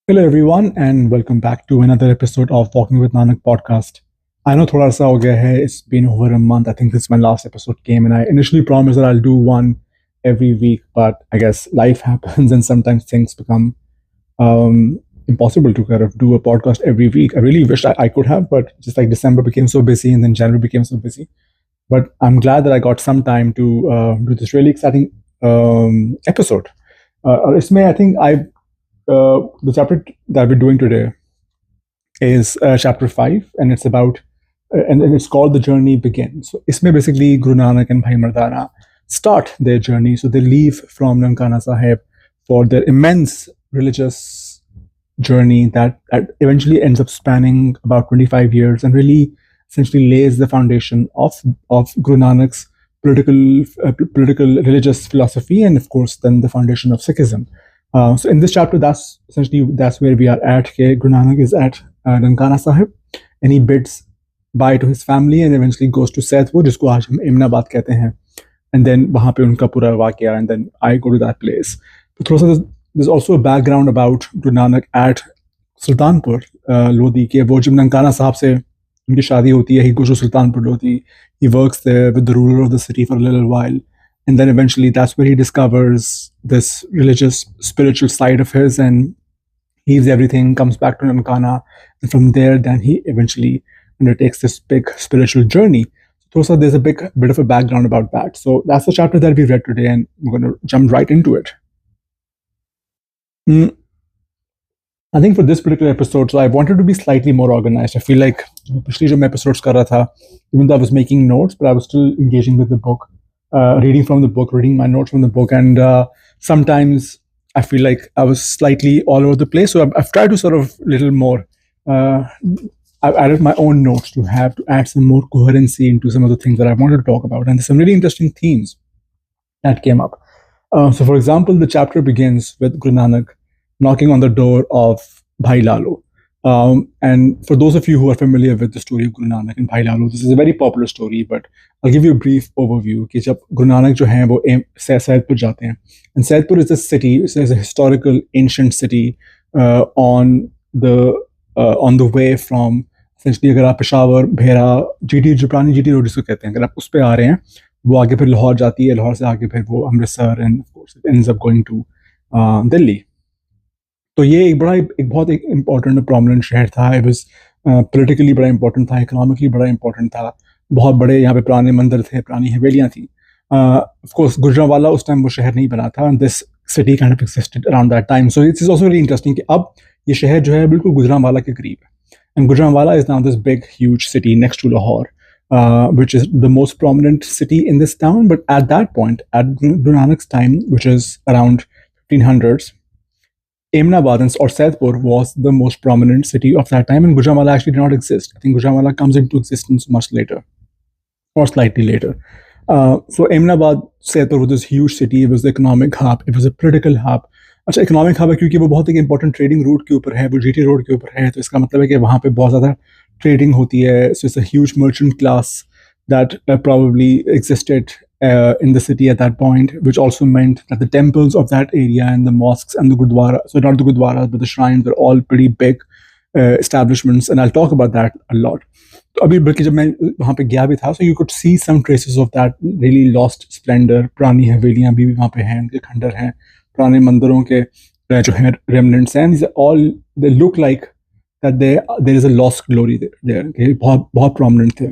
Hello, everyone, and welcome back to another episode of Walking with Nanak podcast. I know thoda sa ho gaya hai. It's been over a month. I think this is my last episode came, and I initially promised that I'll do one every week, but I guess life happens, and sometimes things become um, impossible to kind of do a podcast every week. I really wish I could have, but just like December became so busy, and then January became so busy. But I'm glad that I got some time to do this really exciting episode. इसमें I think the chapter that we're doing today is chapter 5, and it's about and it's called The Journey Begins. So इसमें basically Guru Nanak and Bhai Mardana start their journey. So they leave from Nankana Sahib for their immense religious journey that eventually ends up spanning about 25 years and really essentially lays the foundation of Guru Nanak's political religious philosophy, and of course then the foundation of Sikhism. So in this chapter, that's where we are at. Guru Nanak is at Nankana Sahib, and he bids bye to his family and eventually goes to Saidpur, जिसको आज हम इमनाबाद कहते हैं, and then वहाँ पे उनका पूरा वाक़या, and then I go to that place. तो थोड़ा सा there's also a background about Guru Nanak at Sultanpur Lodi के वो जब ननकाना साहब से उनकी शादी होती है, he goes to Sultanpur Lodi, he works there with the ruler of the city for a little while, and then eventually that's where he discovers this religious spiritual side of his and leaves everything, comes back to Nankana, and from there then he eventually undertakes this big spiritual journey. So there's a bit of a background about that. So that's the chapter that we read today, and we're going to jump right into it. I think for this particular episode, so I wanted to be slightly more organized. I feel like पिछली जो मैं episodes कर रहा था, even though I was making notes, but I was still engaging with the book, reading from the book, reading my notes from the book, and sometimes I feel like I was slightly all over the place. So I've tried to sort of little more. I've added my own notes to add some more coherency into some of the things that I wanted to talk about, and there's some really interesting themes that came up. So, for example, the chapter begins with Guru Nanak knocking on the door of Bhai Lalo. And for those of you who are familiar with the story of Guru Nanak and Bhai Lalo, this is a very popular story, but I'll give you a brief overview. कि जब Guru Nanak जो हैं वो सैदपुर जाते हैं, and Saidpur is a city, it's a historical ancient city on the way from essentially अगर आप पेशावर भेरा GT जो पुरानी जीटी रोड जिसको कहते हैं, अगर आप उस पे आ रहे हैं, वो आगे फिर लाहौर जाती है, लाहौर से आगे फिर वो Amritsar, and of course it ends up going to Delhi. तो ये एक बहुत इम्पोर्टेंट और प्रोमिनेंट शहर था. इट वाज पॉलिटिकली बड़ा इम्पोर्टेंट था, इकोनॉमिकली बड़ा इम्पोर्टेंट था. बहुत बड़े यहाँ पे पुराने मंदिर थे, पुरानी हवेलियाँ थी. ऑफ कोर्स गुजरांवाला उस टाइम वो शहर नहीं बना था, and this city kind of existed around that time. So it's also really interesting कि अब ये शहर जो है बिल्कुल गुजरांवाला के करीब है. And Gujranwala is now this big huge city next to Lahore, which is the most prominent city in this town. But at that point, at Guru Nanak's time, which is around 1500s, Ahmedabad or Saidpur was the most prominent city of that time, and Gujranwala actually did not exist. I think Gujranwala comes into existence much later, or slightly later. So Ahmedabad, Saidpur was this huge city. It was the economic hub. It was a political hub. अच्छा economic hub है क्योंकि वो बहुत एक important trading route के ऊपर है, वो जीटी रोड के ऊपर है, तो इसका मतलब है कि वहाँ पे बहुत ज़्यादा ट्रेडिंग होती है. So it's a huge merchant class that probably existed in the city at that point, which also meant that the temples of that area and the mosques and the gurdwara, so not the gurdwaras but the shrines, were all pretty big establishments, and I'll talk about that a lot. तो अभी बल्कि जब मैं वहाँ पे गया भी था, so you could see some traces of that really lost splendor. पुरानी हवेलियाँ भी वहाँ पे हैं, उनके खंडर हैं, पुराने मंदिरों के जो हैं remnants हैं. These are all, they look like that there is a lost glory there. Okay? बहुत prominent थे.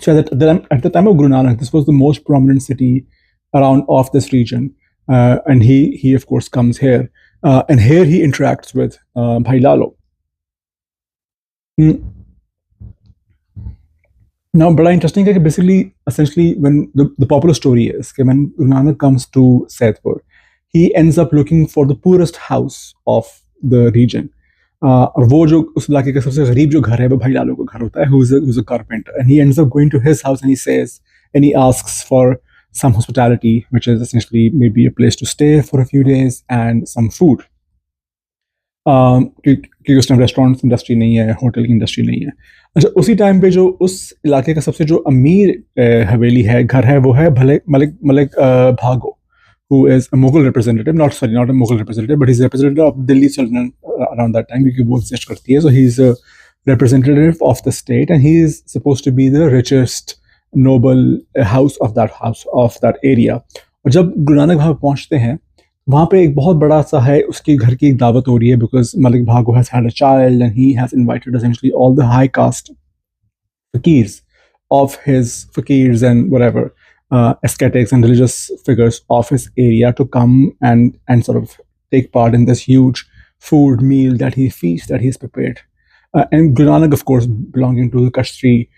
So at the time of Guru Nanak, this was the most prominent city around of this region, and he of course comes here, and here he interacts with Bhai Lalo. Now, but interesting is basically, essentially, when the popular story is that when Guru Nanak comes to Saidpur, he ends up looking for the poorest house of the region. और वो जो उस इलाके का सबसे गरीब जो घर है वो भाई लालो का घर होता है, who's a carpenter, and he ends up going to his house and he asks for some hospitality, which is essentially maybe a place to stay for a few days and some food. क्योंकि उस time restaurant industry नहीं है, hotel की industry नहीं है. अच्छा, उसी time पे जो उस इलाके का सबसे जो अमीर हवेली है, घर है, वो है मलिक भागो, who is a Mughal representative, not a Mughal representative, but he's a representative of Delhi Sultanate, around that time, क्योंकि वो exist करती है. So he's a representative of the state, and he is supposed to be the richest noble house of that area. और जब गुरु नानक वहाँ पहुँचते हैं, वहाँ पे एक बहुत बड़ा सा है, उसके घर की एक दावत हो रही है, because Malik Bhago has had a child and he has invited essentially all the high caste fakirs of his fakirs and whatever ascetics and religious figures of his area to come and sort of take part in this huge food meal that he's prepared. And Guru Nanak, of course, belonging to the Kashri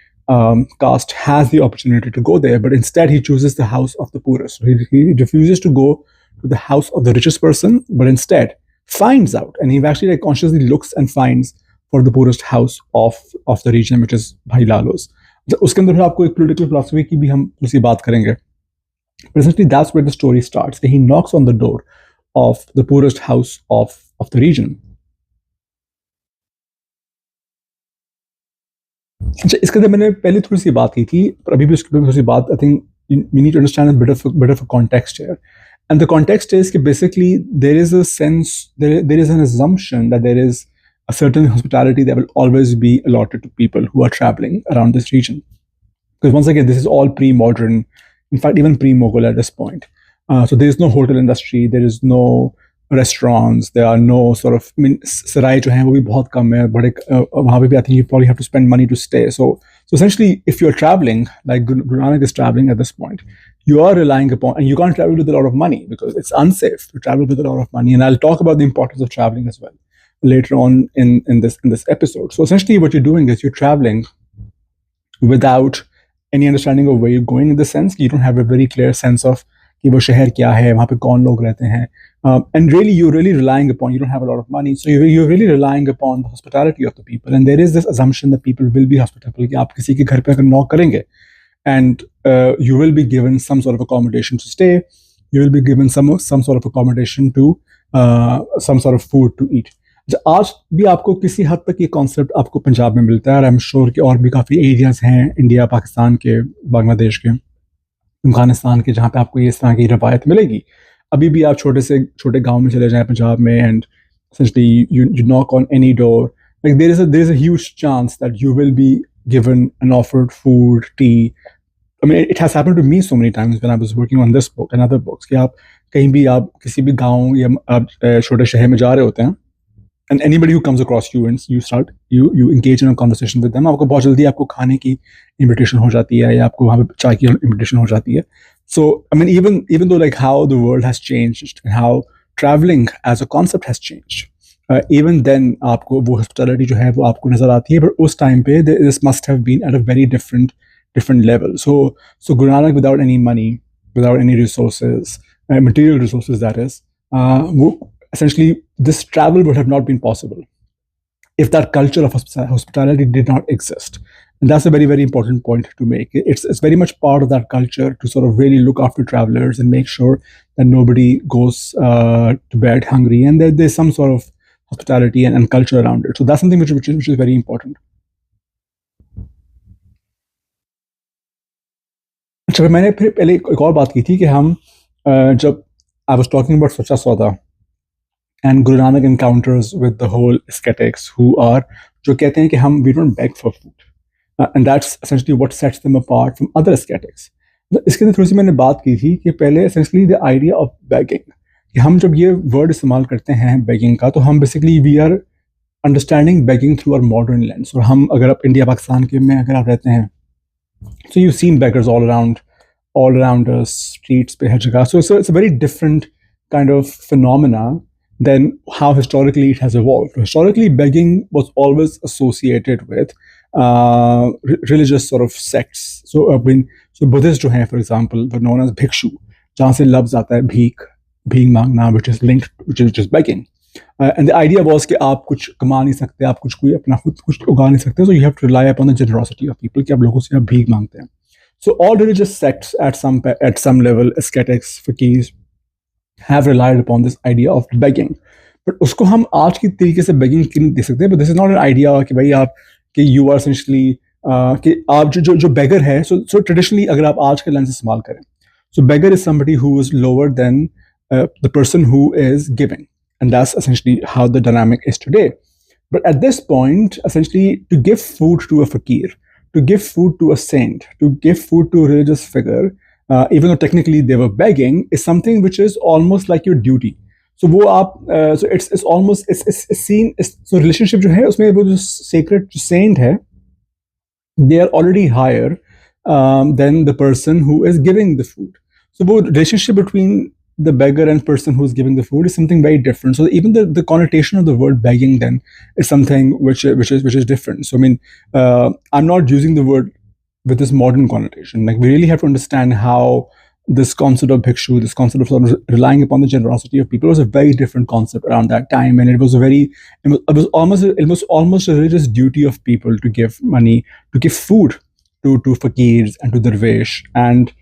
caste, has the opportunity to go there, but instead he chooses the house of the poorest. So he refuses to go to the house of the richest person, but instead finds out, and he actually like consciously looks and finds for the poorest house of the region, which is Bhai Lalo's. उसके अंदर आपको एक political philosophy की भी हम उसी बात करेंगे. But essentially that's where the story starts. He knocks on the door of the poorest house of the region. अच्छा, इसके अंदर मैंने पहले थोड़ी सी बात की थी, पर अभी भी उसके थोड़ी सी बात, I think we need to understand a bit of a context here. And the context is that basically there is a sense, there is an assumption that there is a certain hospitality that will always be allotted to people who are traveling around this region. Because once again, this is all pre-modern, in fact, even pre-Mughal at this point. So there is no hotel industry, there is no restaurants, there are no sort of, I mean, sarai jo hai, wo bhi bahut kam hai, but wahan pe bhi I think you probably have to spend money to stay. So essentially, if you're traveling, like Guru Nanak is traveling at this point, you are relying upon, and you can't travel with a lot of money because it's unsafe to travel with a lot of money. And I'll talk about the importance of traveling as well later on in this episode. So essentially what you're doing is you're traveling without any understanding of where you're going, in the sense you don't have a very clear sense of कि वो शहर क्या है, वहाँ पे कौन लोग रहते हैं, and really you're really relying upon, you don't have a lot of money, so you're really relying upon the hospitality of the people, and there is this assumption that people will be hospitable, कि आप किसी के घर पे अगर knock करेंगे, and you will be given some sort of accommodation to stay, you will be given some sort of accommodation to some sort of food to eat. आज भी आपको किसी हद तक ये कॉन्सेप्ट आपको पंजाब में मिलता है, और आई एम श्योर कि और भी काफ़ी एरियाज हैं इंडिया, पाकिस्तान के, बांग्लादेश के, अफगानिस्तान के, जहाँ पे आपको ये इस तरह की रवायत मिलेगी. अभी भी आप छोटे गांव में चले जाएं पंजाब में, and essentially you knock on any door, like there is a huge chance that you will be given and offered food, tea. I mean, it has happened to me so many times when I was working on this book and other books, कि आप कहीं भी, आप किसी भी गांव या आप छोटे शहर में जा रहे होते हैं, and anybody who comes across you and you engage in a conversation with them, आपको बहुत जल्दी आपको खाने की invitation हो जाती है, या आपको वहाँ पे चाय की invitation हो जाती है. So I mean, even though like how the world has changed and how traveling as a concept has changed, even then आपको वो hospitality जो है वो आपको नजर आती है, but उस time पे this must have been at a very different level. So Guru Nanak, without any money, without any resources, material resources that is, essentially this travel would have not been possible if that culture of hospitality did not exist. And that's a very, very important point to make. It's very much part of that culture to sort of really look after travelers and make sure that nobody goes to bed hungry, and that there's some sort of hospitality and culture around it. So that's something which is very important. अच्छा, मैंने फिर पहले एक और बात की थी कि हम जब I was talking about Sacha Sauda and Guru Nanak encounters with the whole ascetics who are, जो कहते हैं कि हम we don't beg for food, and that's essentially what sets them apart from other ascetics. इसके अंदर थोड़ी सी मैंने बात की थी कि पहले essentially the idea of begging, कि हम जब ये word इस्तेमाल करते हैं begging का, तो हम basically we are understanding begging through our modern lens. और हम अगर आप इंडिया पाकिस्तान के में अगर आप रहते हैं, so you've seen beggars all around us, streets पे हर जगह. So it's a very different kind of phenomena than how historically it has evolved. Historically, begging was always associated with religious sort of sects. So Buddhists जो हैं, for example, were known as bhikshu, जहाँ से लफ्ज आता है भीख मांगना, which is linked, which is just begging. And the idea was कि आप कुछ कमा नहीं सकते, आप कोई अपना खुद कुछ उगा नहीं सकते, so you have to rely upon the generosity of people, कि आप लोगों से आप भीख मांगते हैं. So all religious sects at some level, ascetics, fakirs, have relied upon this idea of begging. But उसको हम आज की तरीके से begging नहीं दे सकते. But this is not an idea कि भाई आप कि you are essentially कि आप जो beggar है. So traditionally अगर आप आज के lens इस्तेमाल करें, so beggar is somebody who is lower than the person who is giving. and that's essentially how the dynamic is today. But at this point, essentially, to give food to a fakir, to give food to a saint, to give food to a religious figure, even though technically they were begging, is something which is almost like your duty. So वो आप so it's almost it's seen so relationship जो है उसमें वो जो sacred saint है, they are already higher than the person who is giving the food. So the relationship between the beggar and person who is giving the food is something very different. So even the connotation of the word begging then is something which is different. So I mean, I'm not using the word with this modern connotation. Like we really have to understand how this concept of bhikshu, this concept of sort of relying upon the generosity of people was a very different concept around that time, and it was almost a religious duty of people to give money, to give food to fakirs and to darvish. And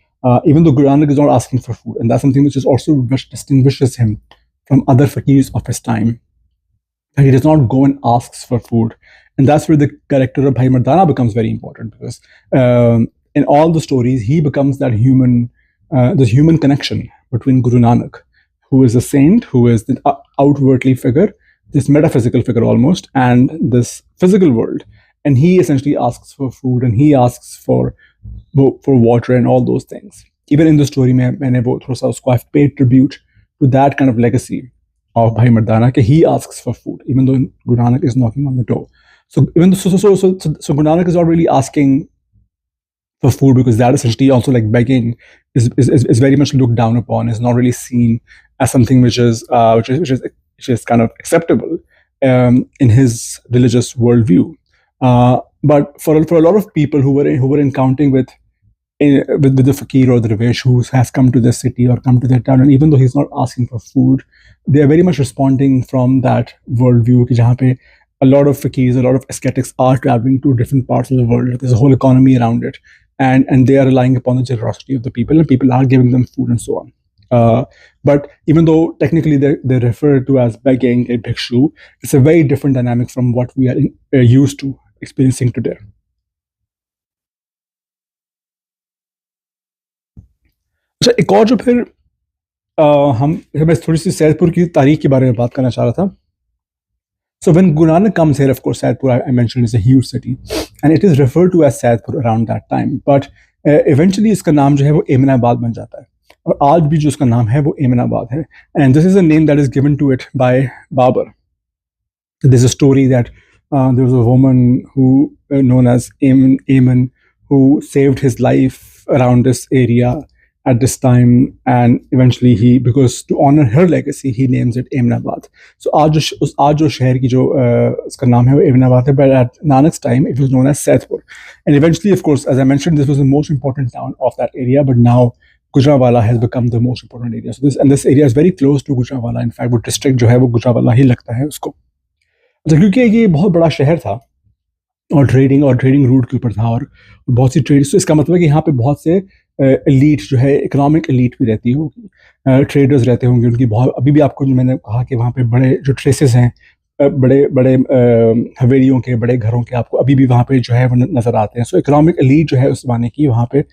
even though Guru Nanak is not asking for food, and that's something which is also which distinguishes him from other fakirs of his time, that he does not go and asks for food. And that's where the character of Bhai Mardana becomes very important, because in all the stories, he becomes that human, this human connection between Guru Nanak, who is a saint, who is the outwardly figure, this metaphysical figure almost, and this physical world. And he essentially asks for food, and he asks for water and all those things. Even in the story, I've paid tribute to that kind of legacy of Bhai Mardana, that he asks for food, even though Guru Nanak is knocking on the door. So even though, so Guru Nanak is not really asking for food, because that essentially also, like begging is very much looked down upon, is not really seen as something which is kind of acceptable in his religious worldview. But for a lot of people who were encountering with the fakir or the darvish who has come to their city or come to their town, and even though he's not asking for food, they are very much responding from that worldview, jahan pe a lot of fakirs, a lot of ascetics are traveling to different parts of the world. There's a whole economy around it, and they are relying upon the generosity of the people, and people are giving them food and so on. But even though technically they're referred to as begging, a bhikshu, it's a very different dynamic from what we are used to experiencing today. अच्छा, एक और जो फिर मैं थोड़ी सी सैदपुर की तारीख के बारे में बात करना चाह रहा था. So when Guru Nanak comes here, of course, Saidpur, I mentioned, is a huge city, and it is referred to as Saidpur around that time. But eventually, इसका नाम जो है वो एमनाबाद बन जाता है, और आज भी जो उसका नाम है वो एमनाबाद है. And this is a name that is given to it by Babur. There's a story that there was a woman who known as Aman, who saved his life around this area at this time, and eventually because to honor her legacy, he names it Emnabad. So आज जो शहर की जो उसका नाम है वो Emnabad है, but at Nanak's time it was known as Saidpur. And eventually, of course, as I mentioned, this was the most important town of that area, but now Gujranwala has become the most important area. So this area is very close to Gujranwala. In fact, वो district जो है वो Gujranwala ही लगता है उसको. क्योंकि ये बहुत बड़ा शहर था और ट्रेडिंग रूट के ऊपर था, और बहुत सी ट्रेड, तो इसका मतलब है कि यहाँ पे बहुत से एलीट जो है, इकोनॉमिक एलीट भी रहती होगी, ट्रेडर्स रहते होंगे उनकी बहुत. अभी भी आपको जो मैंने कहा कि वहाँ पे बड़े जो ट्रेसेस हैं, बड़े हवेलियों के, बड़े घरों के, आपको अभी भी वहाँ पे जो है वो नज़र आते हैं. सो इकोनॉमिक एलीट जो है उस ज़माने की वहाँ पे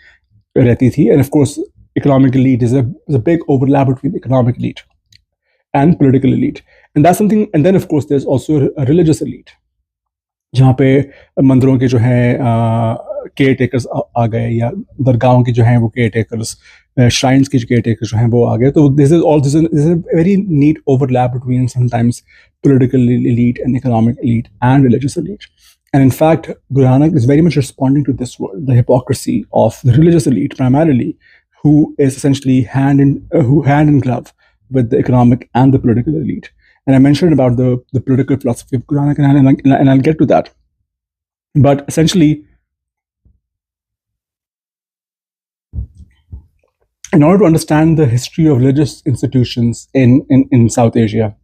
रहती थी. End of course economic elite is a big overlap between economic elite and political elite, and that's something. And then of course there's also a religious elite, जहाँ पे मंदिरों के जो हैं केयर टेकर्स आ गए, या दरगाहों के जो हैं वो केयर टेकर्स, श्राइन्स के केयर टेकर्स जो हैं वो आ गए. तो this is a very neat overlap between sometimes political elite and economic elite and religious elite. And in fact, Guru Nanak is very much responding to this world, the hypocrisy of the religious elite primarily, who is essentially hand in glove with the economic and the political elite. And I mentioned about the political philosophy of Guru Nanak, and I'll get to that. But essentially, in order to understand the history of religious institutions in South Asia,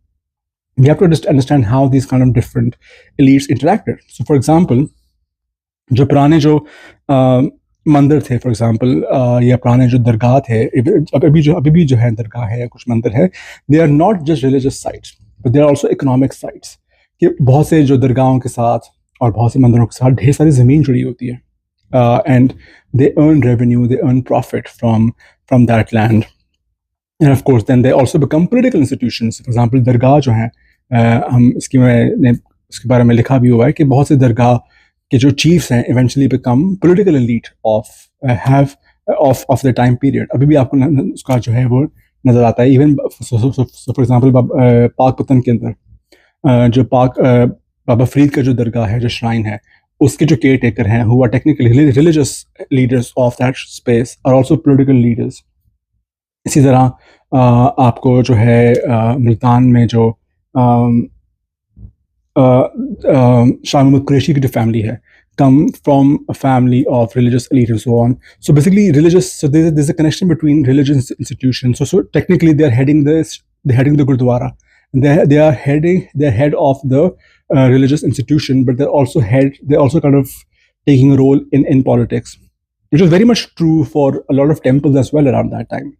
we have to understand how these kind of different elites interacted. So for example, जो पुराने जो मंदिर थे, for example, या पुराने जो दरगाह थे, अभी भी जो है दरगाह है या कुछ मंदिर है, they are not just religious sites, but they are also economic sites. कि बहुत से जो दरगाहों के साथ और बहुत से मंदिरों के साथ ढेर सारी ज़मीन जुड़ी होती है, and they earn revenue, they earn profit from that land. And of course, then they also become political institutions. For example, दरगाह जो हैं, हम मैंने इसके बारे में लिखा भी हुआ है कि बहुत से दरगाह के जो chiefs हैं eventually become political elite of the time period. अभी भी आपको उसका जो है वो नजर आता है. Even for example, पाकपतन के अंदर जो बाबा फरीद का जो दरगाह है, जो श्राइन है, उसके जो केयर टेकर हैं, who are technically religious leaders of that space, are also political leaders. इसी तरह आपको जो है मुल्तान में जो शाह महमूद कुरैशी की जो फैमिली है, come from a family of religious elite and so on. So basically religious, so there's a connection between religious institutions. So technically they're heading the Gurdwara. They're head of the religious institution, but they're also kind of taking a role in politics, which was very much true for a lot of temples as well around that time.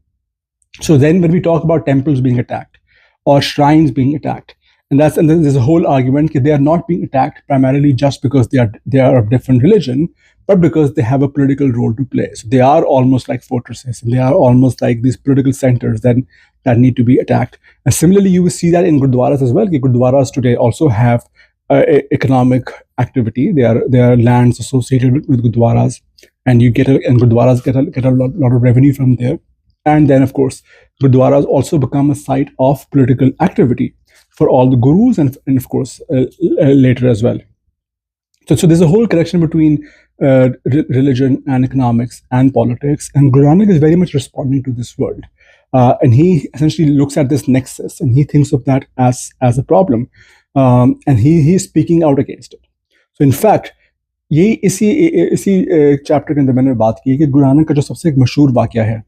So then when we talk about temples being attacked or shrines being attacked, and then there's a whole argument that they are not being attacked primarily just because they are of different religion, but because they have a political role to play. So they are almost like fortresses, and they are almost like these political centers that need to be attacked. And similarly, you will see that in gurdwaras as well. Gurdwaras today also have economic activity. They are lands associated with gurdwaras, and gurdwaras get a lot of revenue from there. And then, of course, gurdwaras also become a site of political activity for all the gurus and of course, later as well. So there's a whole connection between religion and economics and politics. And Guru Nanak is very much responding to this world. And he essentially looks at this nexus and he thinks of that as a problem. And he's speaking out against it. So in fact, यही इसी chapter के अंदर मैंने बात की कि गुरु नानक का जो सबसे मशहूर वाकया है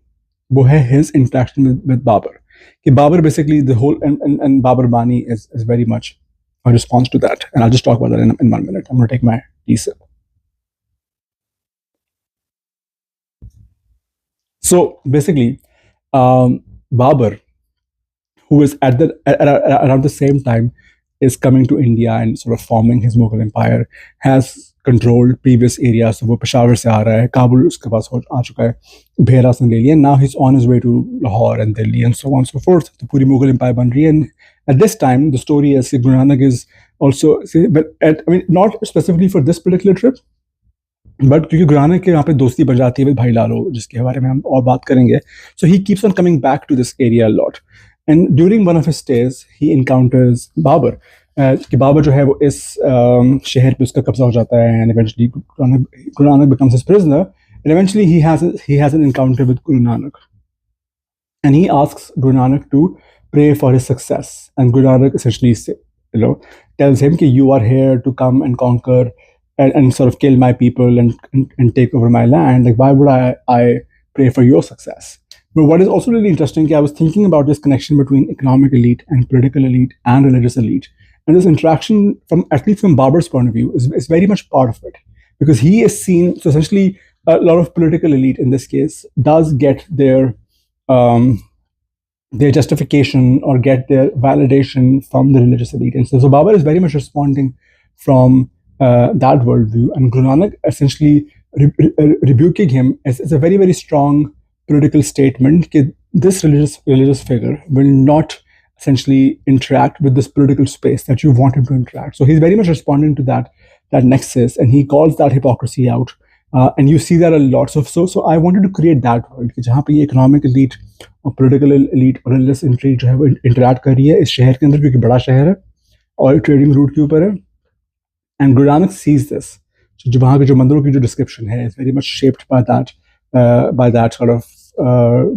वो है his interaction with Babur. कि Babur basically the whole and Babur Bani is very much a response to that. And I'll just talk about that in 1 minute. I'm going to take my tea sip. So basically, Babur, who is around the same time is coming to India and sort of forming his Mughal empire, has controlled previous areas. So वो पेशावर से आ रहा है, काबुल उसके पास आ चुका है, भेरा से ले लिया. Now he's on his way to Lahore and Delhi and so on and so forth. तो पूरी Mughal empire बन रही है. And at this time, the story is Guru Nanak is also, not specifically for this particular trip, but क्योंकि गुरु नानक के यहाँ पे दोस्ती बन जाती है with भाई लालो, जिसके बारे में हम और बात करेंगे. So he keeps on coming back to this area a lot. And during one of his stays, he encounters Babur. कि बाबर जो है वो इस शहर पे उसका कब्जा हो जाता है, and eventually Guru Nanak becomes his prisoner, and eventually he has an encounter with Guru Nanak, and he asks Guru Nanak to pray for his success. And Guru Nanak essentially tells him that you are here to come and conquer and sort of kill my people and take over my land. Like, why would I pray for your success? But what is also really interesting, I was thinking about this connection between economic elite and political elite and religious elite. And this interaction, at least from Babur's point of view, is very much part of it. Because he is seen, so essentially a lot of political elite in this case does get their justification or get their validation from the religious elite. And so Babur is very much responding from that worldview. And Guru Nanak essentially rebuking him is a very, very strong political statement that this religious figure will not essentially interact with this political space that you want him to interact. So he's very much responding to that nexus, and he calls that hypocrisy out. And you see that a lot. So I wanted to create that world जहाँ पे ये economic elite और political elite और religious elite जो है वो interact कर रही है इस शहर के अंदर, क्योंकि बड़ा शहर है और trading route के ऊपर है. And Guru Nanak sees this. So जो वहाँ के जो मंदिरों की जो description है is very much shaped by that sort of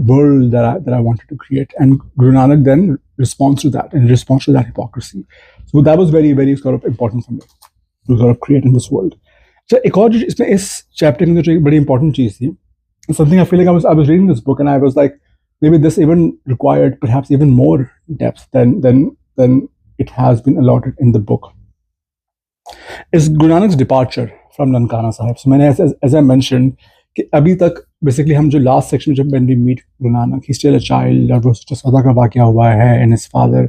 world that I wanted to create. And Guru Nanak then responds to that, in response to that hypocrisy. So that was very, very sort of important for me to sort of create in this world. So एक और इसमें इस chapter के अंदर जो एक बड़ी important चीज़ थी, something I feel like I was reading this book and I was like, maybe this even required perhaps even more depth than it has been allotted in the book, is Guru Nanak's departure from Nankana Sahib. So मैंने as I mentioned कि अभी तक basically हम जो last section जब when we meet Guru Nanak, he's still a child और वो सौदा का वाक़या हुआ है and his father,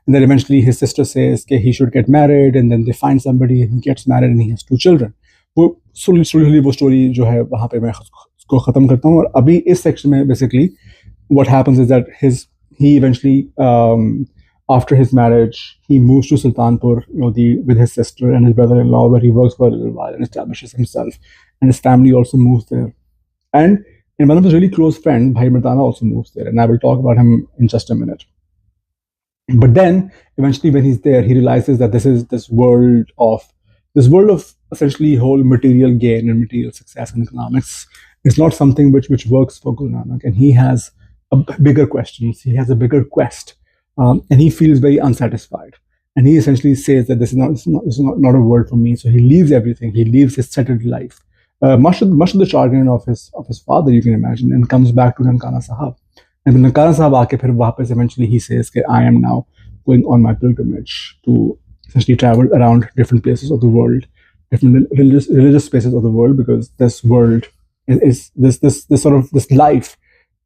and then eventually his sister says that he should get married, and then they find somebody and he gets married and he has 2 children. वो slowly वो story जो है वहाँ पे मैं उसको ख़त्म करता हूँ. और अभी इस section में basically what happens is that his he eventually, after his marriage, he moves to Sultanpur, with his sister and his brother-in-law, where he works for a little while and establishes himself. And his family also moves there. And one of his really close friends, Bhai Mardana, also moves there. And I will talk about him in just a minute. But then, eventually, when he's there, he realizes that this world of essentially whole material gain and material success in economics is not something which works for Guru Nanak, and he has bigger questions. He has a bigger quest, and he feels very unsatisfied. And he essentially says that this is not a world for me. So he leaves everything. He leaves his settled life, much of the chagrin of his father, you can imagine, and comes back to Nankana Sahab. And when Nankana Sahab aake phir wapas, eventually he says that I am now going on my pilgrimage to essentially travel around different places of the world, different religious spaces of the world, because this world is this sort of this life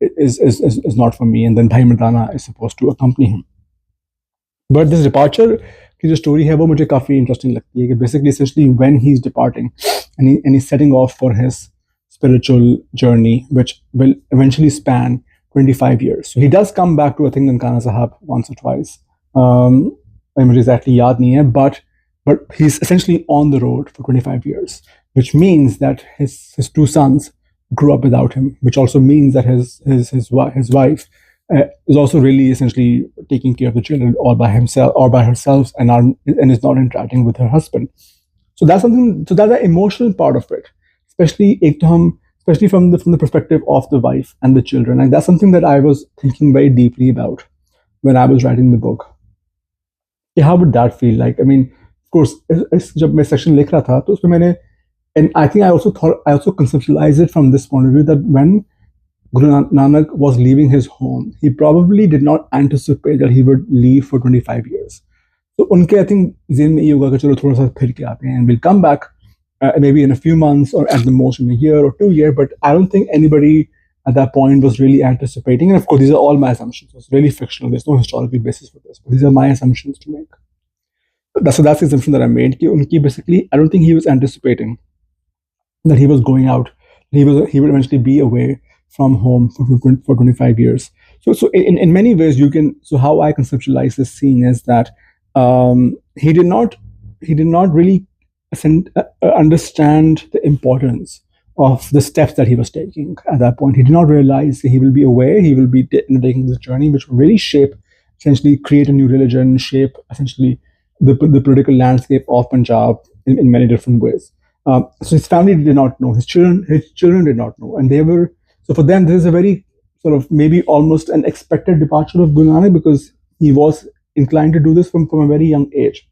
is not for me. And then Bhai Mardana is supposed to accompany him. But this departure की जो story है वो मुझे काफ़ी interesting लगती है कि basically essentially when he's departing and he's setting off for his spiritual journey, which will eventually span 25 years. So he does come back to, I think, Nankana Sahab once or twice. मुझे exactly याद नहीं है, but he's essentially on the road for 25 years, which means that his two sons grew up without him, which also means that his wife is also really essentially taking care of the children all by himself or by herself, and is not interacting with her husband. So that's something. So that's the emotional part of it, especially from the perspective of the wife and the children, and that's something that I was thinking very deeply about when I was writing the book. Yeah, how would that feel like? I mean, of course, जब मैं section लिख रहा था तो उसमें मैंने, and I think I also conceptualized it from this point of view, that when Guru Nanak was leaving his home, he probably did not anticipate that he would leave for 25 years. So उनके I think ज़हन में ये होगा कि चलो थोड़ा सा फिर के आते हैं and we'll come back maybe in a few months or at the most in a year or 2 years. But I don't think anybody at that point was really anticipating. And of course, these are all my assumptions. It's really fictional. There's no historical basis for this. But these are my assumptions to make. So that's the assumption that I made. Basically, I don't think he was anticipating that he was going out. He would eventually be away from home for 25 years. So in many ways, so how I conceptualize this scene is that he did not really understand the importance of the steps that he was taking at that point. He did not realize that he will be away, he will be taking this journey, which will really essentially create a new religion, shape essentially the political landscape of Punjab in many different ways. So his family did not know, his children did not know, and so for them, this is a very sort of maybe almost an expected departure of Guru Nanak, because he was inclined to do this from a very young age.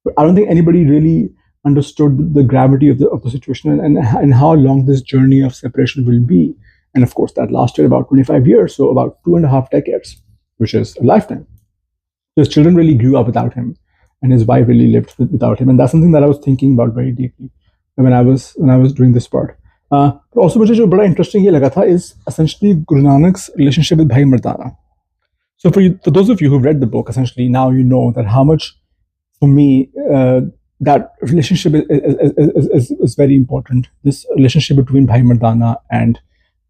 But I don't think anybody really understood the gravity of the situation and how long this journey of separation will be. And of course, that lasted about 25 years, so about 2.5 decades, which is a lifetime. So his children really grew up without him, and his wife really lived without him. And that's something that I was thinking about very deeply when I was doing this part. But also, मुझे जो बड़ा interesting ये लगा था is essentially Guru Nanak's relationship with Bhai Mardana. So for those of you who've read the book, essentially now you know that how much, for me, that relationship is very important. This relationship between Bhai Mardana and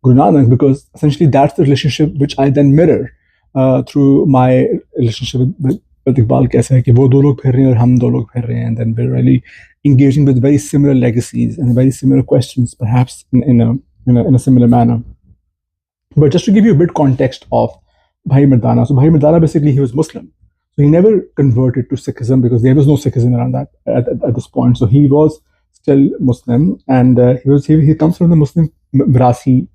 Guru Nanak, because essentially that's the relationship which I then mirror through my relationship with Iqbal. कैसे है कि वो दो लोग फिर रहे हैं और हम दो लोग फिर रहे हैं, and then we're really engaging with very similar legacies and very similar questions, perhaps in a similar manner. But just to give you a bit context of Bhai Mardana, so Bhai Mardana basically he was Muslim. So he never converted to Sikhism because there was no Sikhism around that at this point. So he was still Muslim, and he comes from the Muslim Mirasi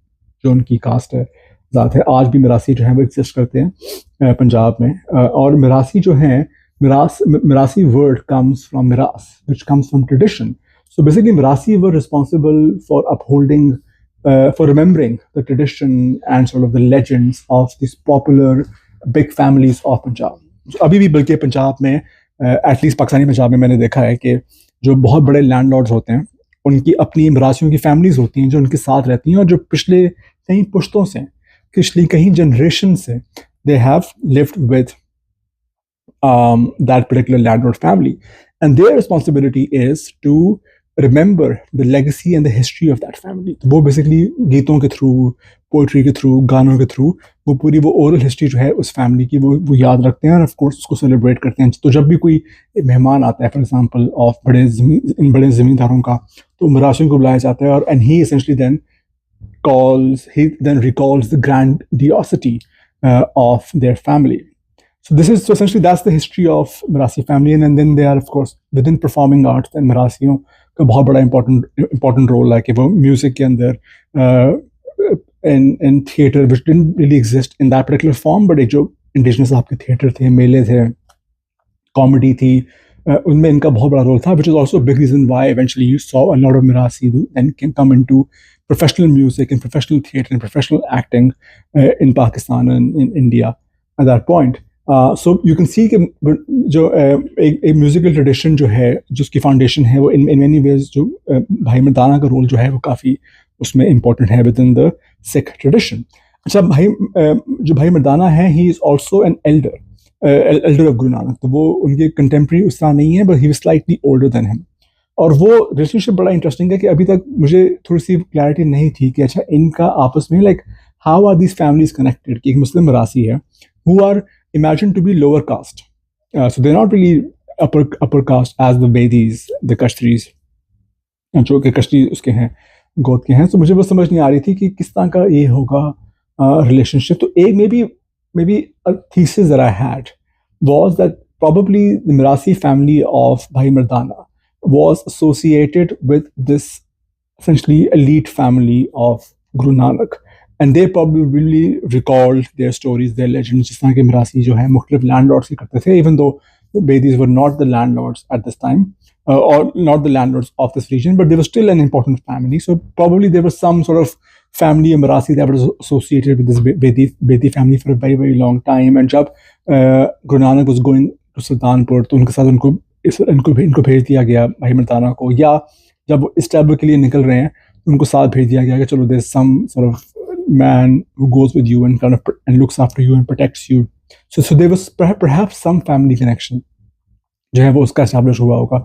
जो उनकी cast है ज़ात है. आज भी मिरासी जो है वो एग्जिस्ट करते हैं पंजाब में, और मिरासी जो हैं Mirasi word comes from miras, which comes from tradition. So basically, Mirasi were responsible for upholding, for remembering the tradition and sort of the legends of these popular big families of Punjab. So अभी भी बल्कि पंजाब में, at least Pakistani Punjab में मैंने देखा है कि जो बहुत बड़े लैंडलॉर्ड्स होते हैं, उनकी अपनी मिरासियों की फैमिलीज होती हैं जो उनके साथ रहती हैं, और जो पिछले कई पुश्तों से, पिछली कई जनरेशन से, they have lived with that particular landlord family, and their responsibility is to remember the legacy and the history of that family. तो वो basically गीतों के थ्रू, पोइट्री के थ्रू, गानों के थ्रू वो पूरी वो ओरल हिस्ट्री जो है उस फैमिली की वो याद रखते हैं और ऑफ कोर्स उसको सेलिब्रेट करते हैं. तो जब भी कोई मेहमान आता है फॉर एग्जांपल ऑफ बड़े ज़मींदारों का, तो मराशियों को बुलाया जाता है और and he essentially then recalls the grandiosity of their family. So essentially that's the history of Marasi family, and then they are of course within performing arts, and Marasiयों का बहुत बड़ा important role है कि वो music के अंदर and theatre which didn't really exist in that particular form, but एक जो indigenous आपके theatre थे, मेले थे, comedy थी, उनमें इनका बहुत बड़ा role था, which is also a big reason why eventually you saw a lot of Marasi then can come into professional music and professional theatre and professional acting in Pakistan and in India at that point. So you can see कि जो एक musical tradition जो है, जो उसकी foundation है, वो in many ways जो भाई मर्दाना का रोल जो है वो काफ़ी उसमें इम्पोर्टेंट है with in the Sikh tradition. अच्छा, जो भाई मर्दाना है, he is also an elder of Guru Nanak. तो वो उनके कंटेम्प्रेरी उस तरह नहीं है, but he was slightly older than him. और वो रिलेशनशिप बड़ा इंटरेस्टिंग है कि अभी तक मुझे थोड़ी सी क्लैरिटी नहीं थी कि अच्छा इनका आपस में like how are these families connected. कि एक मुस्लिम मरासी है who are imagined to be lower caste, so they're not really upper caste as the Bedis, the Kashtaris, जो कि कश्ती उसके हैं, गोद के हैं. तो मुझे वो समझ नहीं आ रही थी कि किस तरह का ये होगा relationship. तो एक maybe a thesis that I had was that probably the Mirasi family of Bhai Mardana was associated with this essentially elite family of Guru Nanak. And they probably really recalled their stories, their legends, जिस तरह के मरासी जो हैं मुख्तलिफ landlords से करते थे, even though the Bedis were not the landlords at this time, or not the landlords of this region, but they were still an important family. So probably there was some sort of family of Marasi that was associated with this Bedi family for a very, very long time. And जब Guru Nanak was going to Saidpur, तो उनके साथ इनको भेज दिया गया भाई मर्दाना को, या जब वो इस ट्रैवल के लिए निकल रहे हैं उनको साथ भेज दिया गया कि चलो there's some sort of man who goes with you and kind of and looks after you and protects you. So there was perhaps some family connection जो है वो उसका establish हुआ होगा.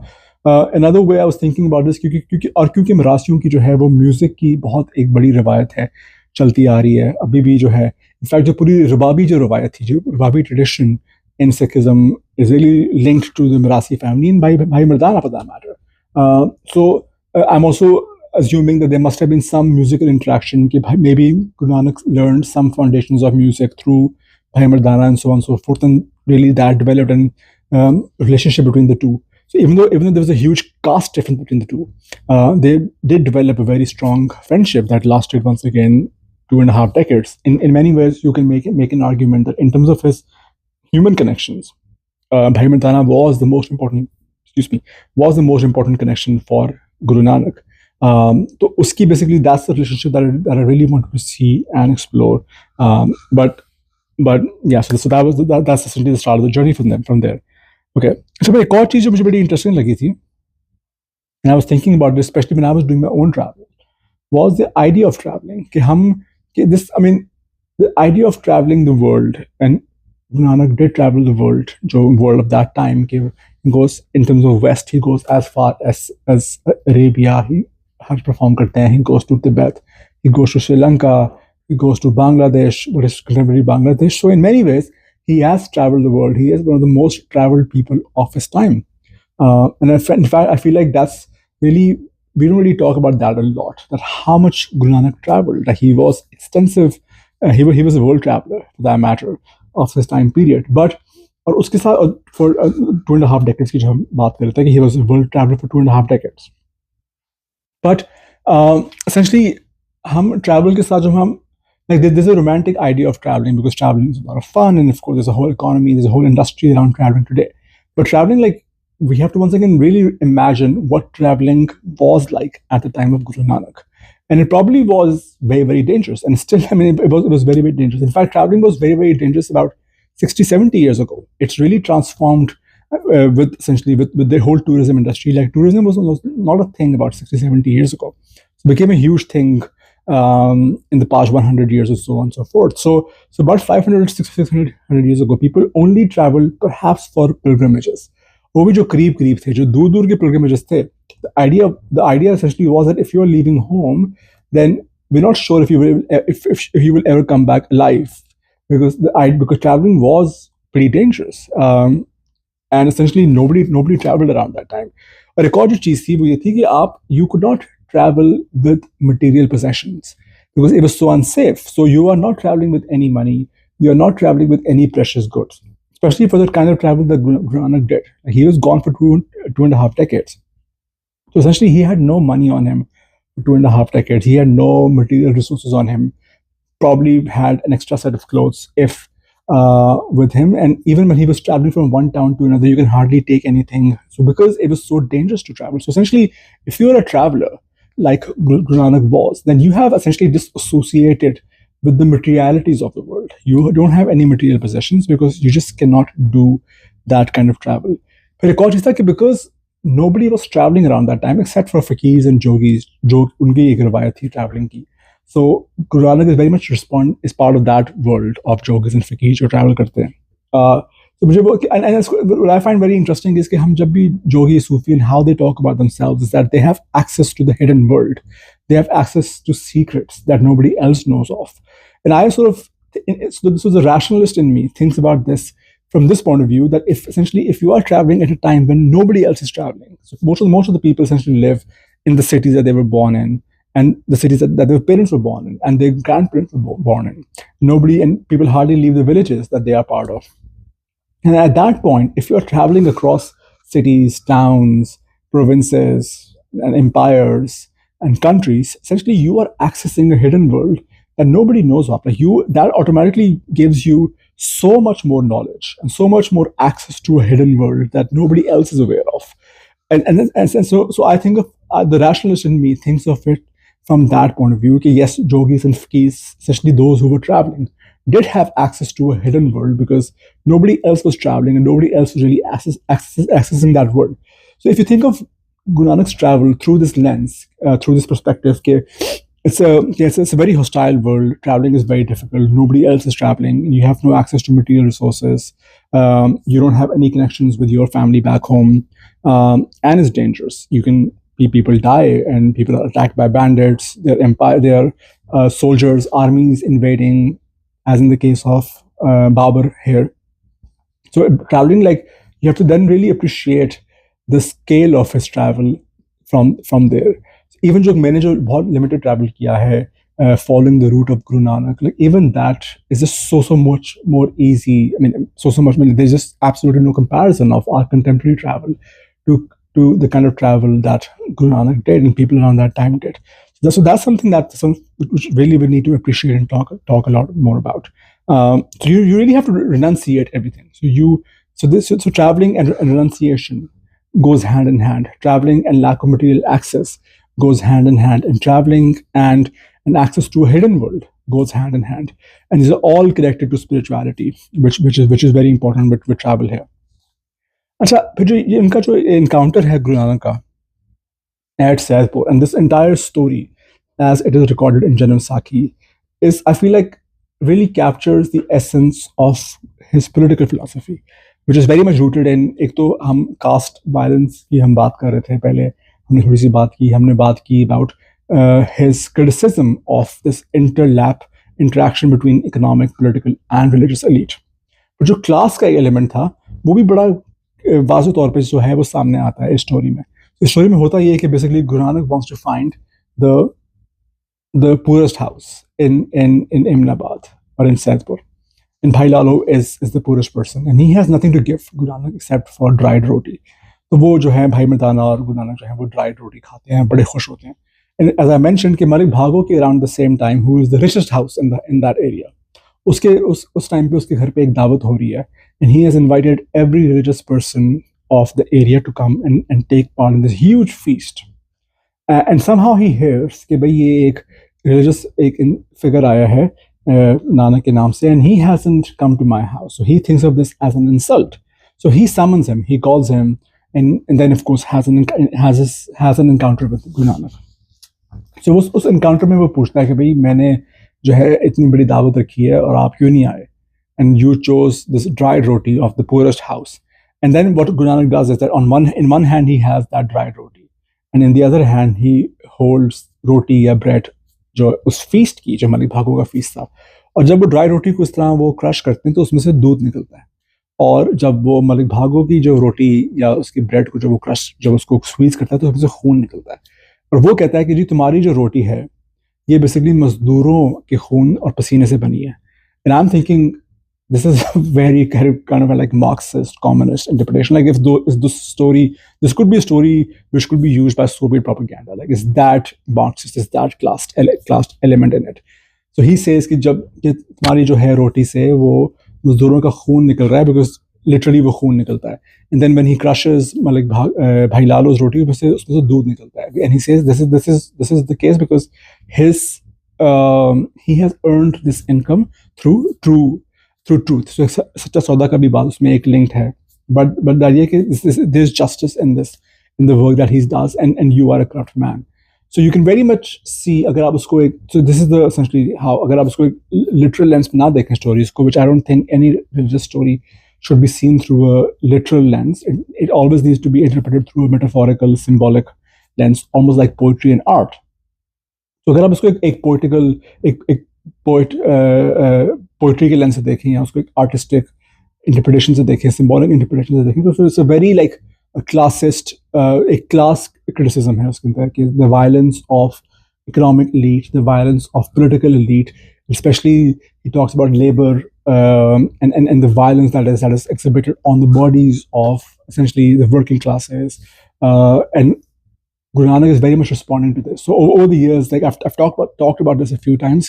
Another way I was thinking about this, क्योंकि मरासियों की जो है वो म्यूजिक की बहुत एक बड़ी रवायत है, चलती आ रही है अभी भी जो है. इनफैक्ट जो पूरी रुबाबी जो रवायत थी, जो रुबाबी tradition in Sikhism is really linked to the Marasi family and Bhai Mardana for that matter. So I'm also assuming that there must have been some musical interaction. Maybe Guru Nanak learned some foundations of music through Bhai Mardana and so on and so forth, and really that developed a relationship between the two. So even though there was a huge caste difference between the two, they did develop a very strong friendship that lasted once again 2.5 decades. In many ways, you can make an argument that in terms of his human connections, Bhai Mardana was the most important connection for Guru Nanak. So uski basically that's the relationship that I really wanted to see and explore. But yeah, so that's essentially the start of the journey from there. Okay. So एक और चीज़ जो मुझे बड़ी interesting लगी थी, and I was thinking about this especially when I was doing my own travel, was the idea of traveling. The idea of traveling the world, and Guru Nanak did travel the world, the world of that time. He goes in terms of West, he goes as far as Arabia. He perform करते हैं. He goes to Tibet, he goes to Sri Lanka, he goes to Bangladesh, what is contemporary Bangladesh. So in many ways, he has traveled the world. He is one of the most traveled people of his time. And in fact, I feel like that's really, we don't really talk about that a lot, that how much Guru Nanak traveled. Like he was extensive, he was a world traveler for that matter of his time period. But और उसके साथ for 2.5 decades की जो हम बात कर रहे थे कि he was a world traveler for 2.5 decades. But essentially, हम travel के साथ जो हम like there's a romantic idea of traveling because traveling is a lot of fun, and of course there's a whole economy, there's a whole industry around traveling today. But traveling, like we have to once again really imagine what traveling was like at the time of Guru Nanak, and it probably was very, very dangerous. And still, it was very, very dangerous. In fact, traveling was very, very dangerous about 60-70 years ago. It's really transformed with the whole tourism industry. Like tourism was not a thing about 60-70 years ago. It became a huge thing in the past 100 years or so on and so forth. So about 500-600 years ago, people only traveled perhaps for pilgrimages. वो भी जो करीब थे, जो दूर के pilgrimages थे, The idea essentially was that if you're leaving home, then we're not sure if you will ever come back alive, because traveling was pretty dangerous. And essentially nobody traveled around that time. और एक और जो चीज़ थी वो ये थी कि आप you could not travel with material possessions because it was so unsafe. So you are not traveling with any money. You are not traveling with any precious goods, especially for the kind of travel that Guru Nanak did. Like, he was gone for two and a half decades. So essentially, he had no money on him for 2.5 decades. He had no material resources on him. Probably had an extra set of clothes if with him. And even when he was traveling from one town to another, you can hardly take anything. So because it was so dangerous to travel. So essentially, if you're a traveler like Guru Nanak was, then you have essentially disassociated with the materialities of the world. You don't have any material possessions because you just cannot do that kind of travel. फिर एक और चीज़ था कि because nobody was traveling around that time except for fakirs and jogis, जो उनकी एक रवायत थी traveling की. So Guru Nanak is very much is part of that world of jogis and fakirs जो travel करते हैं. So मुझे what I find very interesting is कि हम जब भी जोगी सूफी and how they talk about themselves is that they have access to the hidden world. They have access to secrets that nobody else knows of. And I so the rationalist in me thinks about this from this point of view, that if you are traveling at a time when nobody else is traveling, so most of the people essentially live in the cities that they were born in, and the cities that their parents were born in, and their grandparents were born in. And people hardly leave the villages that they are part of. And at that point, if you're traveling across cities, towns, provinces, and empires and countries, essentially you are accessing a hidden world that nobody knows of. That automatically gives you so much more knowledge and so much more access to a hidden world that nobody else is aware of. And so I think of the rationalist in me thinks of it from that point of view. Okay, yes, jogis and fakirs, especially those who were traveling, did have access to a hidden world because nobody else was traveling and nobody else was really accessing that world. So if you think of Guru Nanak's travel through this lens, through this perspective, it's a very hostile world. Traveling is very difficult. Nobody else is traveling. You have no access to material resources. You don't have any connections with your family back home, and it's dangerous. People die, and people are attacked by bandits. Their soldiers, armies invading, as in the case of Babur here. So traveling, you have to then really appreciate the scale of his travel from there. Even जो मैंने जो बहुत limited travel किया है, following the route of Guru Nanak, even that is just so much more easy. I mean, so much. I mean, there's just absolutely no comparison of our contemporary travel to the kind of travel that Guru Nanak did and people around that time did. So that's something which really we need to appreciate and talk a lot more about. So you really have to renunciate everything. So traveling and renunciation goes hand in hand. Traveling and lack of material access goes hand in hand, and traveling and access to a hidden world goes hand in hand. And these are all connected to spirituality, which is very important with travel here. अच्छा, फिर जो ये इनका जो encounter है गुरु नानक का at Saidpur, and this entire story, as it is recorded in Janam Sakhi, is, I feel like, really captures the essence of his political philosophy, which is very much rooted in, एक तो हम caste violence की हम बात कर रहे थे पहले, हमने बात की about his criticism of this interaction between economic, political and religious elite. but जो class का element था वो भी बड़ा वाज़ेह तौर पे जो है वो सामने आता है इस स्टोरी में. इस स्टोरी में होता ये है कि basically Guru Nanak wants to find the poorest house in Imnabad or in Saidpur. And Bhai Lalo is the poorest person, and he has nothing to give Guru Nanak except for dried roti. तो वो जो है भाई मर्दाना और गुरु नानक जो है वो dried रोटी खाते हैं, बड़े खुश होते हैं. And as I mentioned कि Malik Bhago के around the same time, who is the richest house in that area, उस टाइम पे उसके घर पे एक दावत हो रही है, and he has invited every religious person of the area to come and take part in this huge feast. And somehow he hears कि भाई ये एक religious figure आया है नानक के नाम से, and he hasn't come to my house. So he thinks of this as an insult. So he summons him, he calls him, and then of course has an encounter with Guru Nanak. So उस encounter में वो पूछता है कि भाई मैंने जो है इतनी बड़ी दावत रखी है और आप क्यों नहीं आए, and you chose this dried roti of the poorest house. And then what Guru Nanak does is that in one hand he has that dried roti, and in the other hand he holds roti या bread जो उस feast की, जो मलिक भागो का feast था, और जब वो ड्राई रोटी को इस तरह वो क्रश करते हैं तो उसमें से दूध निकलता है, और जब वो मलिक भागो की जो रोटी या उसकी ब्रेड को जब वो क्रश, जब उसको स्क्वीज करता है तो उसमें से खून निकलता है, और वो कहता है कि जी तुम्हारी जो रोटी है ये बेसिकली मजदूरों के खून और पसीने से बनी है. And I am thinking this is a very kind of a like Marxist communist interpretation. Like if this story, this could be a story which could be used by Soviet propaganda. Like is that Marxist, is that class element in it? So he says कि जब कि तुम्हारी जो है रोटी से वो मजदूरों का खून निकल रहा है, because literally वो खून निकलता है. And then when he crushes Malik Bhai Lalo's roti, उसमें से दूध निकलता है. And he says this is the case because he has earned this income through truth. So सच्चा सौदा का भी बात उसमें एक लिंक है. But the idea is there's justice in the work that he does, and you are a corrupt man. So you can very much see, अगर आप उसको एक, so this is the essentially how, अगर आप उसको एक literal lens में ना देखें stories को, which I don't think any religious story should be seen through a literal lens. It always needs to be interpreted through a metaphorical, symbolic lens, almost like poetry and art. तो अगर आप उसको एक poetical एक poetry के lens से देखें, या उसको एक आर्टिस्टिक इंटरप्रिटेशन से देखें, सिंबॉलिक इंटरप्रिटेशन से देखें, तो फिर it's a very like classist, एक क्लास क्रिटिसिज्म है उसके अंदर, कि the violence of economic elite, the violence of political elite, especially he talks about labor and the violence that is exhibited on the bodies of essentially the working classes, and Guru Nanak is very much responding to this. So over the years, like I've talked about this a few times,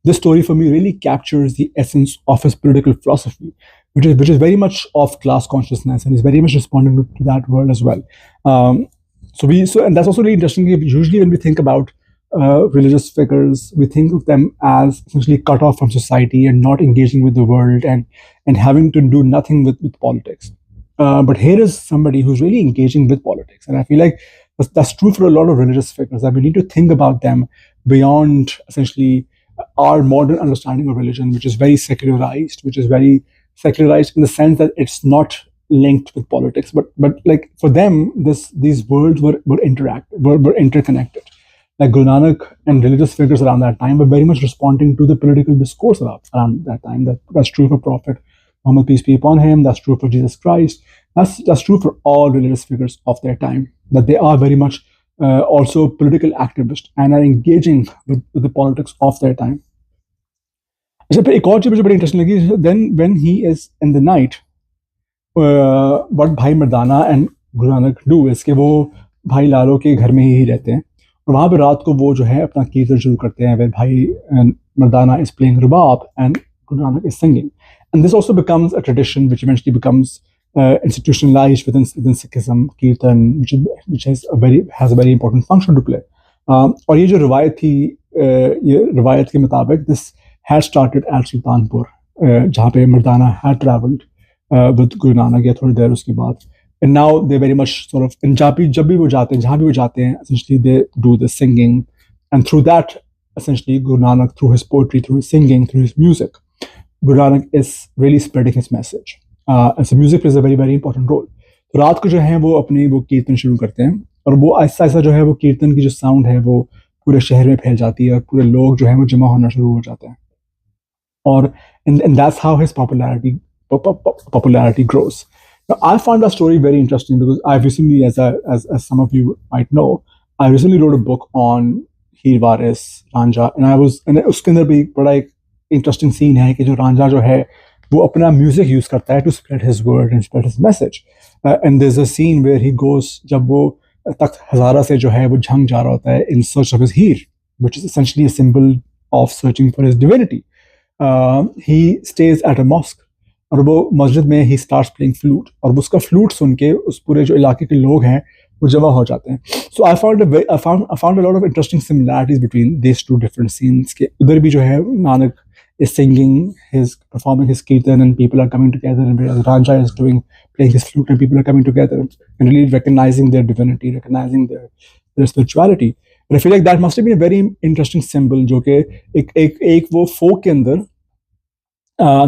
this story for me really captures the essence of his political philosophy, which is very much of class consciousness, and he's very much responding to that world as well. And that's also really interesting. Usually, when we think about religious figures, we think of them as essentially cut off from society and not engaging with the world, and having to do nothing with politics. But here is somebody who's really engaging with politics, and I feel like that's true for a lot of religious figures, that we need to think about them beyond essentially our modern understanding of religion, which is very secularized, in the sense that it's not linked with politics, but like for them, these worlds were interconnected. Like Guru Nanak and religious figures around that time were very much responding to the political discourse around that time. That's true for Prophet Muhammad, peace be upon him. That's true for Jesus Christ. That's true for all religious figures of their time, that they are very much also political activists and are engaging with the politics of their time. अच्छा, फिर एक और चीज़ मुझे बड़ी interesting लगी. Then when he is in the night, what भाई मर्दाना and Guru Nanak do is कि वो भाई लालो के घर में ही रहते हैं, और वहाँ पे रात को वो जो है अपना कीर्तन शुरू करते हैं, where भाई मर्दाना is playing rubab and Guru Nanak is singing. And this also becomes a tradition which eventually becomes institutionalized within Sikhism, Kirtan, which has a very important function to play. और ये जो रिवायत थी, ये रिवायत के मुताबिक this had started at Sultanpur, जहाँ पे मर्दाना had travelled with Guru Nanak या थोड़ी देर उसके बाद. And now they very much sort of, and जहाँ भी वो जाते हैं, essentially they do the singing, and through that, essentially Guru Nanak, through his poetry, through his singing, through his music, Guru Nanak is really spreading his message. And so music plays a very very important role. तो रात को जो है वो अपनी वो कीर्तन शुरू करते हैं, और वो ऐसा जो है वो कीर्तन की जो साउंड है वो पूरे शहर में फैल जाती है, और पूरे लोग जो है वो जमा होना शुरू हो जाते हैं. और and that's how his popularity grows. Now, I found that story very interesting because I've recently, as some of you might know, I recently wrote a book on Heer Waris, Ranja, and उसके अंदर भी बड़ा एक interesting scene है कि जो रांझा जो है वो अपना म्यूजिक यूज करता है to spread his word and spread his message. And there's a scene where he goes, जब वो तख्त हजारा से जो है वो झंग जा रहा होता है in search of his heer, which is essentially a symbol of searching for his divinity. He stays at a mosque, और वो मस्जिद में he starts playing flute, और उसका फ्लूट सुन के उस पूरे जो इलाके के लोग हैं वो जमा हो जाते हैं. So I found a lot of interesting similarities between these two different scenes. के उधर भी जो है Nanak is singing, performing his kirtan, and people are coming together, and whereas Ranja is playing his flute, and people are coming together and really recognizing their divinity, recognizing their spirituality. And I feel like that must have been a very interesting symbol, जो कि एक वो folk के अंदर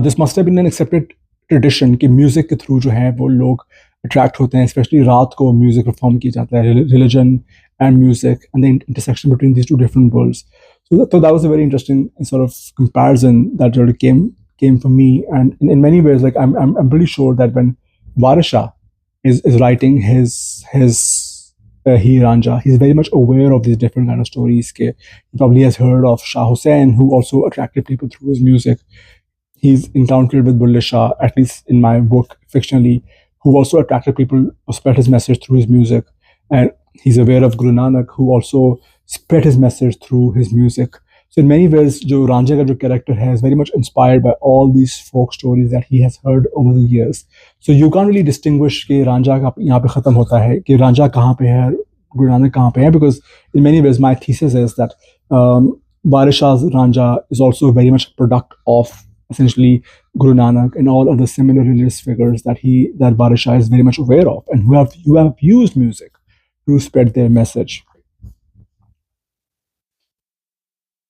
this must have been an accepted tradition कि music के through जो है वो लोग अट्रैक्ट होते हैं, स्पेशली रात को म्यूजिक परफॉर्म किया जाता है, religion and music and the intersection between these two different worlds. So that was a very interesting sort of comparison that really came for me. And in many ways, like I'm pretty sure that when Varisha is writing his He Ranja, he's very much aware of these different kind of stories. He probably has heard of Shah Hussain, who also attracted people through his music. He's encountered with Bulle Shah, at least in my book, fictionally, who also attracted people, spread his message through his music. And he's aware of Guru Nanak, who also spread his message through his music. So in many ways, Jo Ranja ka jo character is very much inspired by all these folk stories that he has heard over the years. So you can't really distinguish कि Ranja का यहाँ पे खत्म होता है, कि Ranja कहाँ पे है, Guru Nanak कहाँ पे है, because in many ways my thesis is that Barisha's Ranja is also very much a product of essentially Guru Nanak and all other similar religious figures that Barisha is very much aware of and who have used music to spread their message.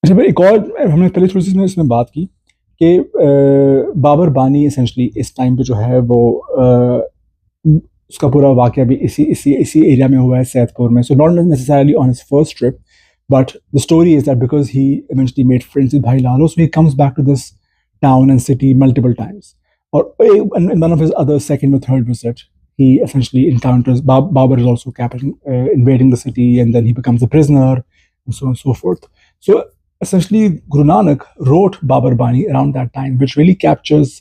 अच्छा भाई, एक और हमने पहले थोड़ी सी इसमें बात की कि बाबर बानी एसेंशली इस टाइम पे जो है वो उसका पूरा वाक़या भी इसी एरिया में हुआ है, सैदपुर में. So not necessarily on his first trip, but the story is that because he eventually made friends with Bhai Lalo, so he comes back to this town and city multiple times. Or in one of his other second or third visit, he essentially encounters Babur is also invading the city, and then he becomes a prisoner, and so on and so forth. So essentially, Guru Nanak wrote Babur Bani around that time, which really captures,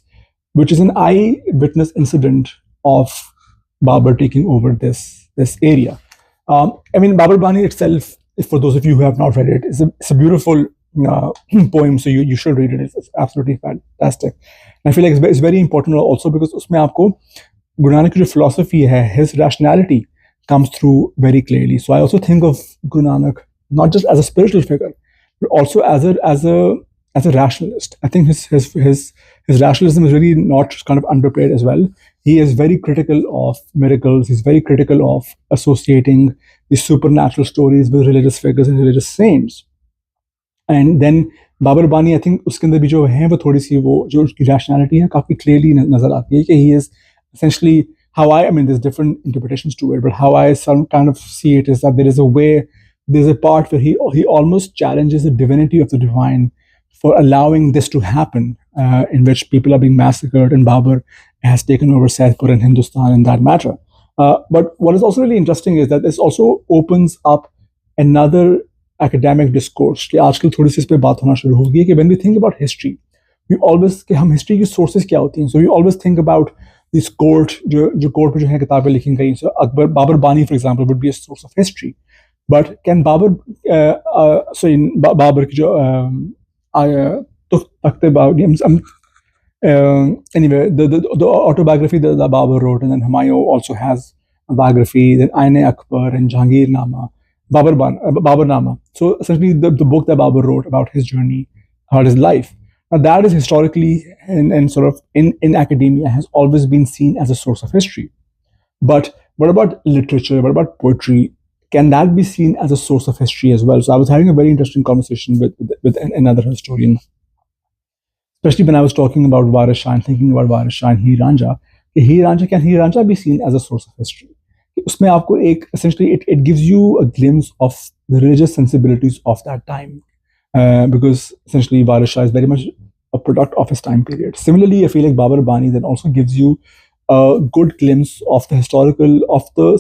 which is an eyewitness incident of Babur taking over this area. I mean, Babur Bani itself, for those of you who have not read it, it's a beautiful poem, so you should read it. It's absolutely fantastic. And I feel like it's very important also because उसमें आपको Guru Nanak की जो philosophy है, his rationality comes through very clearly. So I also think of Guru Nanak not just as a spiritual figure, but also as a rationalist. I think his rationalism is really not kind of underplayed as well. He is very critical of miracles. He's very critical of associating these supernatural stories with religious figures and religious saints. And then Babar बानी, I think उसके अंदर भी जो है वो थोड़ी सी वो जो उसकी रैशनैलिटी है काफ़ी क्लियरली नज़र आती है कि he is essentially how I mean there's different interpretations to it, but how I some kind of see it is that there's a part where he almost challenges the divinity of the divine for allowing this to happen, in which people are being massacred and Babur has taken over Saidpur and Hindustan in that matter. But what is also really interesting is that this also opens up another academic discourse कि आजकल थोड़ी सी इस पे बात होना शुरू होगी कि when we think about history, we always कि हम history की sources क्या होती हैं. So we always think about this court जो court पे जो है किताबें लिखी गई. So Babur Bani, for example, would be a source of history. But can Babur so in Babur की जो तख्ते anyway the autobiography that Babur wrote, and then Humayun also has a biography, then Aine Akbar and Jahangir Nama, Babur Nama. So essentially the book that Babur wrote about his journey, about his life. Now that is historically and sort of in academia has always been seen as a source of history. But what about literature? What about poetry? Can that be seen as a source of history as well? So I was having a very interesting conversation with another historian, especially when I was talking about Varisha and thinking about Varisha and He Ranja. Can He Ranja be seen as a source of history? उसमें आपको एक essentially it gives you a glimpse of the religious sensibilities of that time, because essentially Varisha is very much a product of his time period. Similarly, I feel like Babur Bani then also gives you a good glimpse of the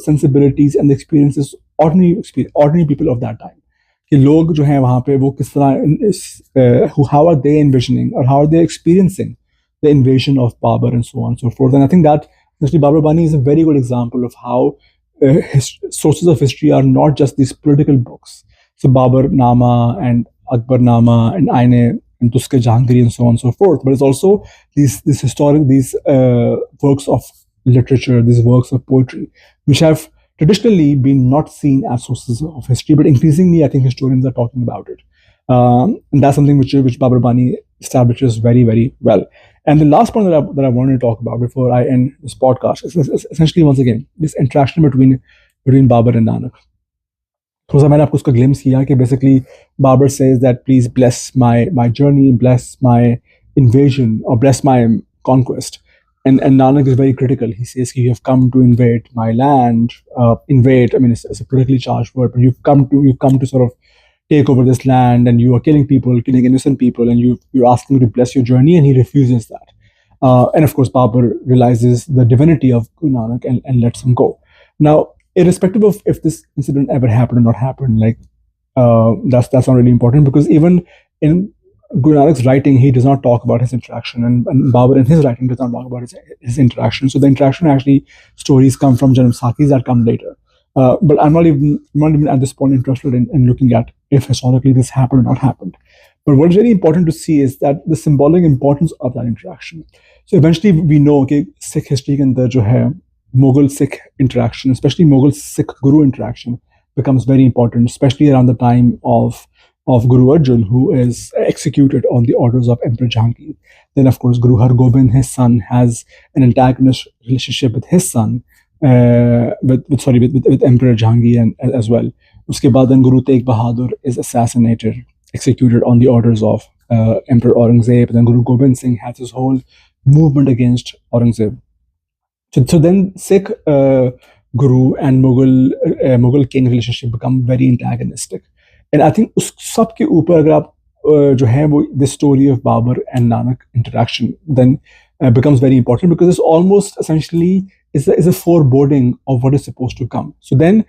sensibilities and the experiences ordinary people of that time. कि लोग जो हैं वहाँ पे वो किस तरह how are they envisioning or how are they experiencing the invasion of Babur and so on and so forth. And I think that actually Babur Bani is a very good example of how sources of history are not just these political books. So Babur Nama and Akbar Nama and Aine and Tuske Jahangiri and so on and so forth. But it's also these works of literature, these works of poetry, which have traditionally been not seen as sources of history, but increasingly I think historians are talking about it. And that's something which Babur Bani establishes very, very well. And the last point that I wanted to talk about before I end this podcast is essentially once again this interaction between Babur and Nanak. थोड़ा सा मैंने आपको उसका glimpse किया कि basically Babur says that please bless my journey, bless my invasion or bless my conquest. and Nanak is very critical. He says, "You have come to invade my land. Invade. I mean, it's a politically charged word, but you've come to sort of take over this land, and you are killing people, killing innocent people, and you're asking me to bless your journey," and he refuses that. And of course, Babur realizes the divinity of Guru Nanak and lets him go. Now, irrespective of if this incident ever happened or not happened, like that's not really important, because even in Guru Nanak's writing, he does not talk about his interaction, and Babur in his writing does not talk about his interaction. So the interaction, actually, stories come from Janam Sakis that come later. But I'm not even at this point interested in looking at if historically this happened or not happened. But what is really important to see is that the symbolic importance of that interaction. So eventually we know कि Sikh history के अंदर जो है Mughal Sikh interaction, especially Mughal Sikh Guru interaction, becomes very important, especially around the time of Guru Arjan, who is executed on the orders of Emperor Jahangir. Then, of course, Guru Har Gobind, his son, has an antagonist relationship with his son, with Emperor Jahangir as well. Uske baad, then Guru Tegh Bahadur is assassinated, executed on the orders of Emperor Aurangzeb. Then Guru Gobind Singh has his whole movement against Aurangzeb. So then Sikh Guru and Mughal king relationship become very antagonistic. And I think उस सब के ऊपर अगर आप जो है वो the story of Babur and Nanak interaction then becomes very important, because it's almost essentially is a foreboding of what is supposed to come. So then,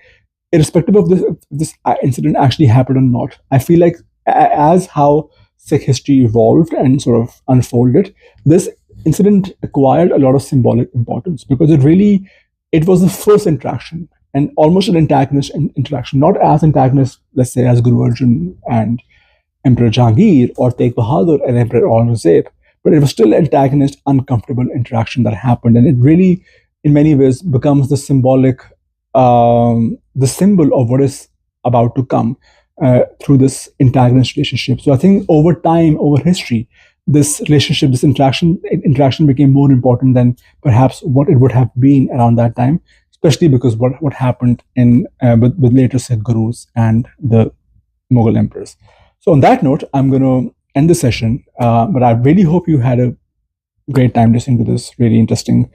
irrespective of this incident actually happened or not, I feel like as how Sikh history evolved and sort of unfolded, this incident acquired a lot of symbolic importance, because it was the first interaction and almost an antagonist interaction, not as antagonist, let's say, as Guru Arjan and Emperor Jahangir, or Tegh Bahadur and Emperor Aurangzeb, but it was still antagonist, uncomfortable interaction that happened, and it really, in many ways, becomes the symbolic, the symbol of what is about to come through this antagonist relationship. So I think over time, over history, this relationship, this interaction became more important than perhaps what it would have been around that time, especially because what happened with later Sikh gurus and the Mughal emperors. So on that note, I'm going to end the session, but I really hope you had a great time listening to this really interesting,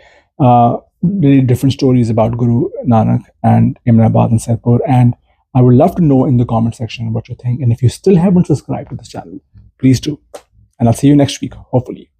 really different stories about Guru Nanak and Imrabad and Saidpur. And I would love to know in the comment section what you think. And if you still haven't subscribed to this channel, please do. And I'll see you next week, hopefully.